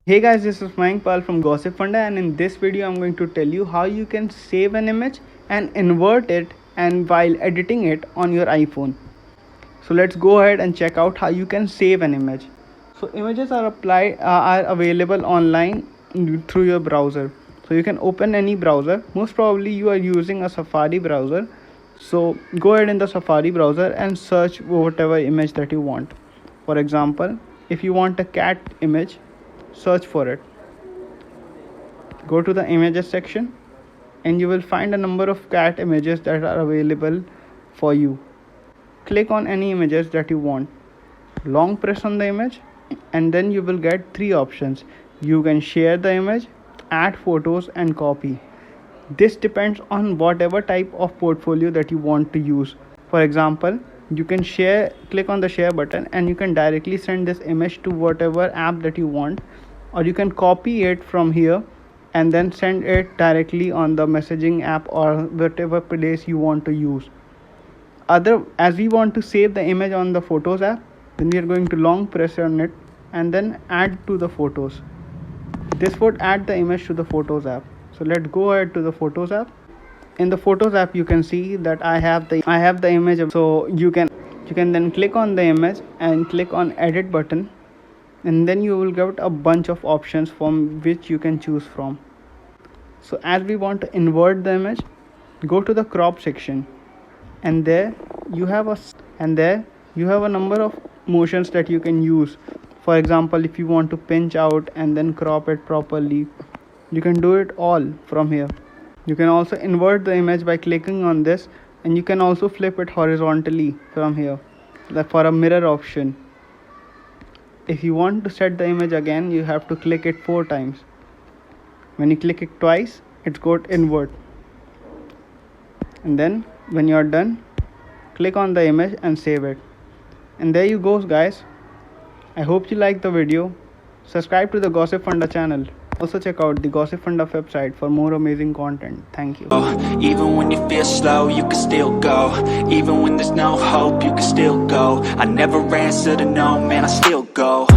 Hey guys, this is Mayankpal from Gossipfunda, and in this video I'm going to tell you how you can save an image and invert it and while editing it on your iPhone. So let's go ahead and check out how you can save an image. So images are available online through your browser. So you can open any browser. Most probably you are using a Safari browser. So go ahead in the Safari browser and search whatever image that you want. For example, if you want a cat image, search for it. Go to the images section and you will find a number of cat images that are available for you. Click on any images that you want. Long press on the image and then you will get three options. You can share the image, add photos and copy. This depends on whatever type of portfolio that you want to use. For example, you can click on the share button and you can directly send this image to whatever app that you want, or you can copy it from here and then send it directly on the messaging app or whatever place you want to use. As we want to save the image on the photos app, then we are going to long press on it and then add to the photos. This would add the image to the photos app. So let's go ahead to the photos app. In the photos app you can see that I have the image. So you can then click on the image and click on edit button, and then you will get a bunch of options from which you can choose from. So as we want to invert the image, go to the crop section, and there you have a number of motions that you can use. For example, if you want to pinch out and then crop it properly, you can do it all from here. You can also invert the image by clicking on this, and you can also flip it horizontally from here for a mirror option. If you want to set the image again, you have to click it 4 times. When you click it twice, it's got invert. And then when you're done, click on the image and save it. And there you go guys. I hope you liked the video. Subscribe to the Gossipfunda channel. Also check out the Gossipfunda website for more amazing content. Thank you. Even when you feel slow, you can still go. Even when there's no hope, you can still go. I never answer to no, man, I still go.